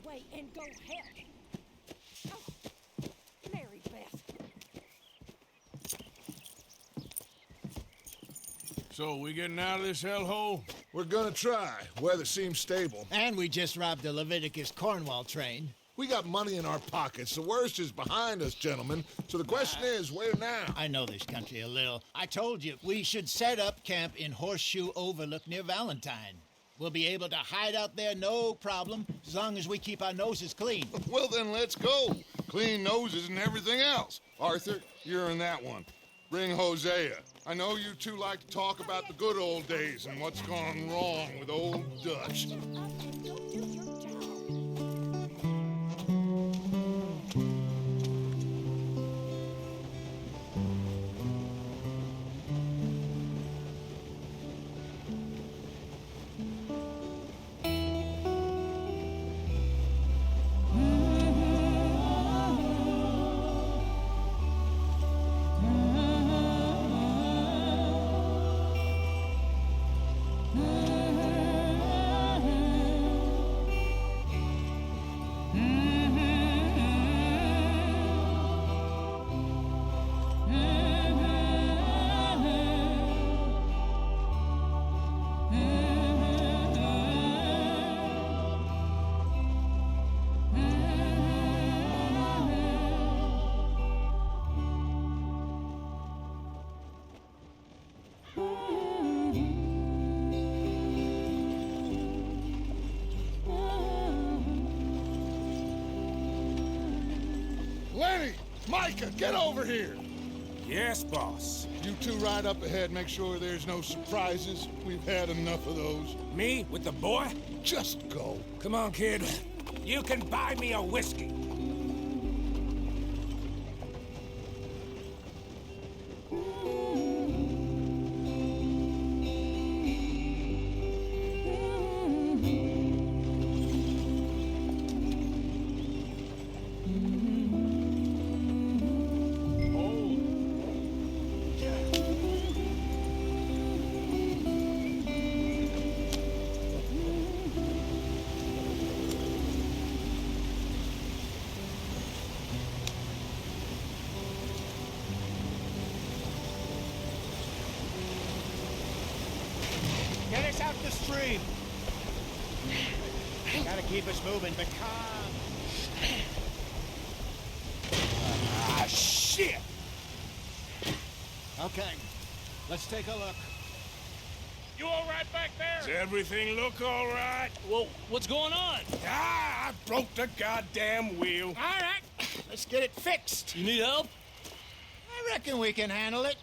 away and go help. Oh, Mary Beth. So, we getting out of this hellhole? We're gonna try. Weather seems stable. And we just robbed the Leviticus Cornwall train. We got money in our pockets. The worst is behind us, gentlemen. So the question is, where now? I know this country a little. I told you, we should set up camp in Horseshoe Overlook near Valentine. We'll be able to hide out there no problem, as long as we keep our noses clean. Well, then let's go. Clean noses and everything else. Arthur, you're in that one. Bring Hosea. I know you two like to talk about the good old days and what's gone wrong with old Dutch. Shut up and go do your job. Lenny! Micah, get over here! Yes, boss. You two ride up ahead, make sure there's no surprises. We've had enough of those. Me with the boy? Just go. Come on, kid. You can buy me a whiskey. Get us out the stream. Gotta keep us moving, but calm. Ah, shit! Okay, let's take a look. You all right back there? Does everything look all right? Well, what's going on? Ah, I broke the goddamn wheel. All right, let's get it fixed. You need help? I reckon we can handle it.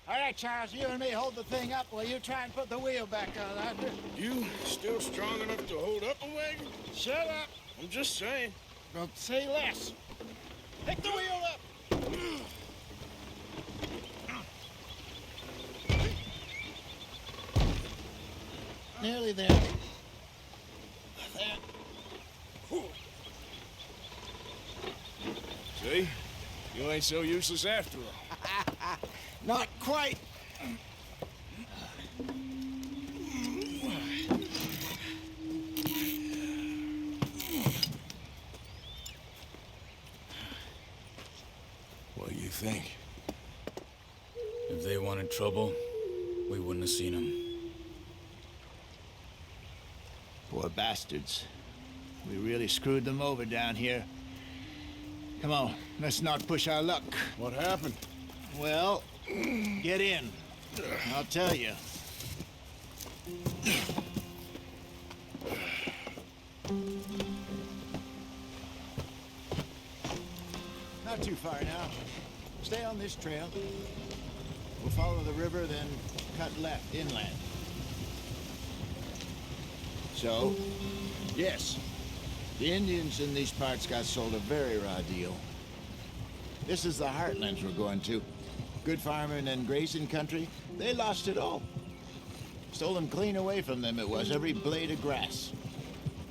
All right, Charles, you and me hold the thing up while you try and put the wheel back on, Arthur. You still strong enough to hold up a wagon? Shut up. I'm just saying. Don't say less. Pick the wheel up. Nearly there. There. See? You ain't so useless after all. Not quite. What do you think? If they wanted trouble, we wouldn't have seen them. Poor bastards. We really screwed them over down here. Come on, let's not push our luck. What happened? Well, get in. I'll tell you. Not too far now. Stay on this trail. We'll follow the river, then cut left inland. So, yes, the Indians in these parts got sold a very raw deal. This is the heartlands we're going to. Good farming and grazing country, they lost it all. Stolen clean away from them it was, every blade of grass.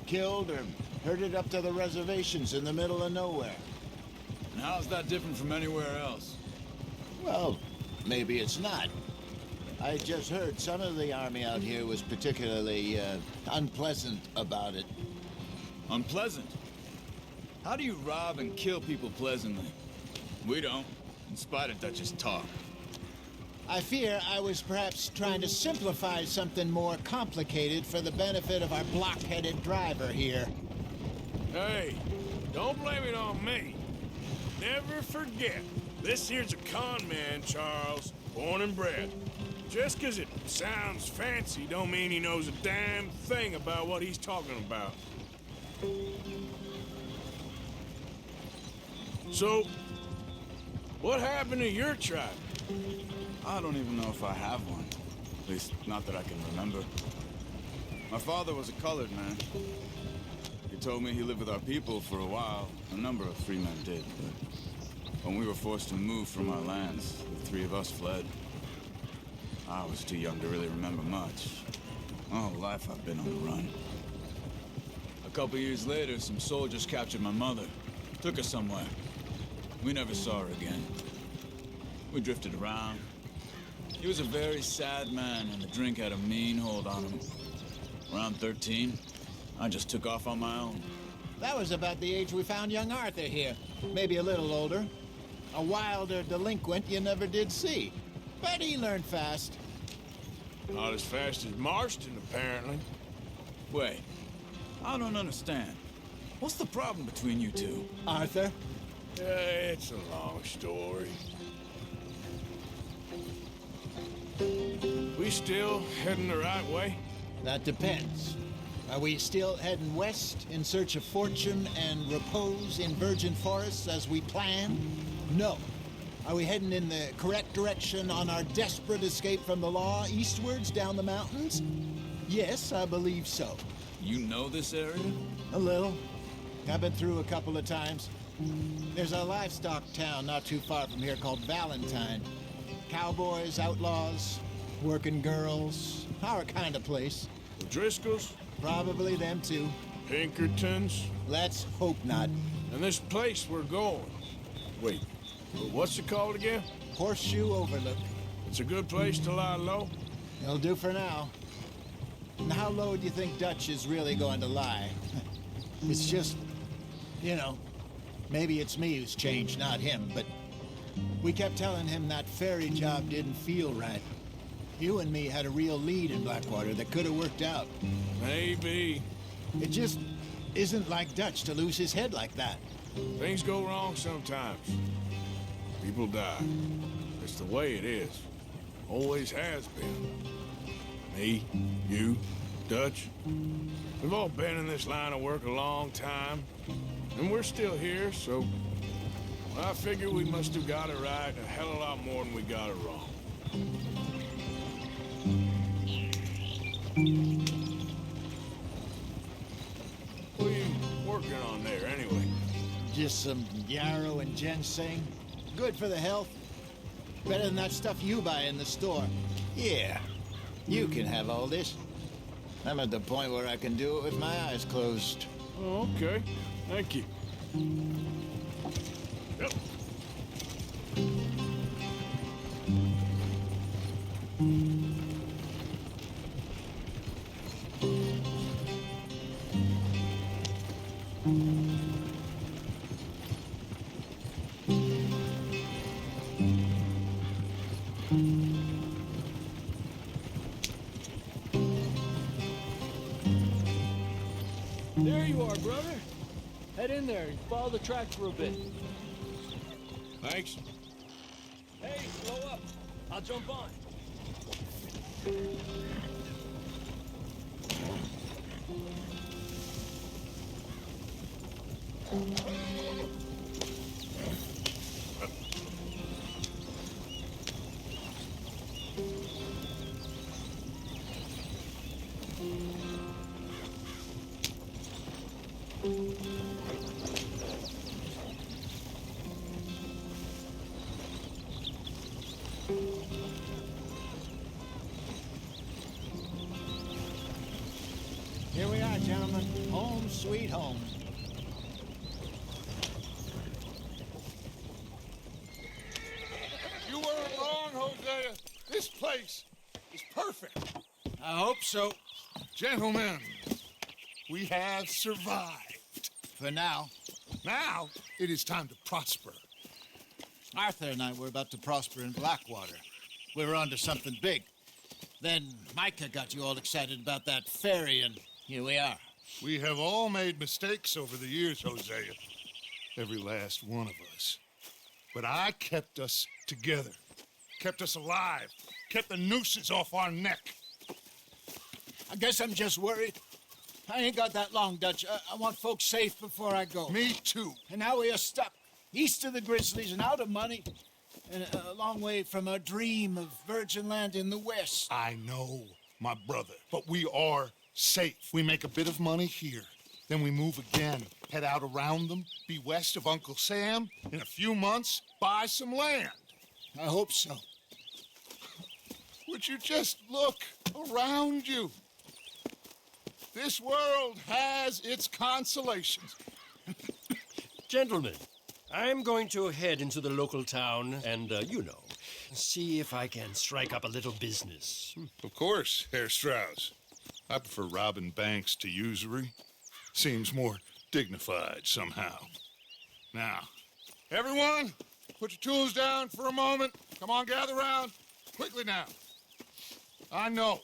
Killed or herded up to the reservations in the middle of nowhere. And how's that different from anywhere else? Well, maybe it's not. I just heard some of the army out here was particularly unpleasant about it. Unpleasant? How do you rob and kill people pleasantly? We don't, in spite of Dutch's talk. I fear I was perhaps trying to simplify something more complicated for the benefit of our block-headed driver here. Hey, don't blame it on me. Never forget, this here's a con man, Charles, born and bred. Just 'cause it sounds fancy don't mean he knows a damn thing about what he's talking about. So, what happened to your tribe? I don't even know if I have one. At least, not that I can remember. My father was a colored man. He told me he lived with our people for a while. A number of free men did, but when we were forced to move from our lands, the three of us fled. I was too young to really remember much. My whole life I've been on the run. A couple years later, some soldiers captured my mother. Took her somewhere. We never saw her again. We drifted around. He was a very sad man, and the drink had a mean hold on him. Around 13, I just took off on my own. That was about the age we found young Arthur here. Maybe a little older. A wilder delinquent you never did see. But he learned fast. Not as fast as Marston, apparently. Wait, I don't understand. What's the problem between you two? Arthur? It's a long story. We still heading the right way? That depends. Are we still heading west in search of fortune and repose in virgin forests as we planned? No. Are we heading in the correct direction on our desperate escape from the law eastwards down the mountains? Yes, I believe so. You know this area? A little. I've been through a couple of times. There's a livestock town not too far from here called Valentine. Cowboys, outlaws, working girls, our kind of place. The Driscolls? Probably them too. Pinkertons? Let's hope not. And this place we're going. Wait, what's it called again? Horseshoe Overlook. It's a good place to lie low? It'll do for now. And how low do you think Dutch is really going to lie? It's just, you know, maybe it's me who's changed, not him, but we kept telling him that ferry job didn't feel right. You and me had a real lead in Blackwater that could have worked out. Maybe. It just isn't like Dutch to lose his head like that. Things go wrong sometimes. People die. It's the way it is. Always has been. Me, you, Dutch. We've all been in this line of work a long time. And we're still here, so I figure we must have got it right a hell of a lot more than we got it wrong. What are you working on there, anyway? Just some yarrow and ginseng. Good for the health. Better than that stuff you buy in the store. Yeah, you can have all this. I'm at the point where I can do it with my eyes closed. Oh, okay. Thank you. Yep. There you are, brother. Head in there and follow the tracks for a bit. Thanks. Hey, slow up. I'll jump on. Here we are, gentlemen. Home sweet home. You weren't wrong, Hosea. This place is perfect. I hope so. Gentlemen, we have survived. For now. Now, it is time to prosper. Arthur and I were about to prosper in Blackwater. We were onto something big. Then Micah got you all excited about that ferry, and here we are. We have all made mistakes over the years, Hosea. Every last one of us. But I kept us together. Kept us alive. Kept the nooses off our neck. I guess I'm just worried. I ain't got that long, Dutch. I want folks safe before I go. Me too. And now we are stuck, east of the Grizzlies and out of money, and a long way from our dream of virgin land in the west. I know, my brother, but we are safe. We make a bit of money here. Then we move again, head out around them, be west of Uncle Sam. In a few months, buy some land. I hope so. Would you just look around you? This world has its consolations. Gentlemen, I'm going to head into the local town and, see if I can strike up a little business. Of course, Herr Strauss. I prefer robbing banks to usury. Seems more dignified somehow. Now, everyone, put your tools down for a moment. Come on, gather round. Quickly now. I know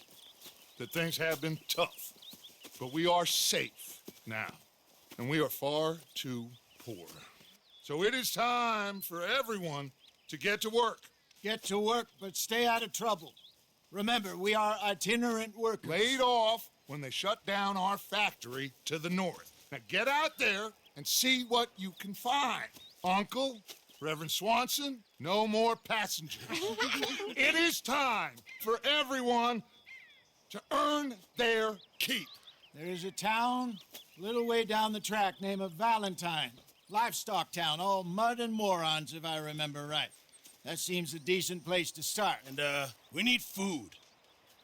that things have been tough, but we are safe now, and we are far too poor. So it is time for everyone to get to work. Get to work, but stay out of trouble. Remember, we are itinerant workers. Laid off when they shut down our factory to the north. Now get out there and see what you can find. Uncle, Reverend Swanson, no more passengers. It is time for everyone to earn their keep. There is a town a little way down the track named Valentine. Livestock town, all mud and morons, if I remember right. That seems a decent place to start. And, we need food.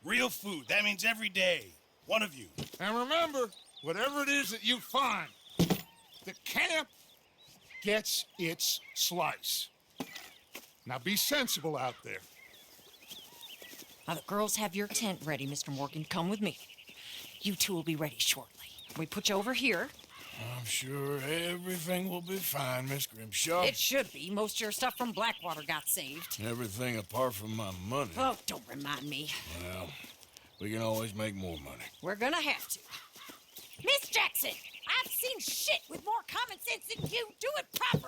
Real food. That means every day. One of you. And remember, whatever it is that you find, the camp gets its slice. Now be sensible out there. Now, the girls have your tent ready, Mr. Morgan. Come with me. You two will be ready shortly. We put you over here. I'm sure everything will be fine, Miss Grimshaw. It should be. Most of your stuff from Blackwater got saved. Everything apart from my money. Oh, don't remind me. Well, we can always make more money. We're gonna have to. Miss Jackson, I've seen shit with more common sense than you. Do it proper.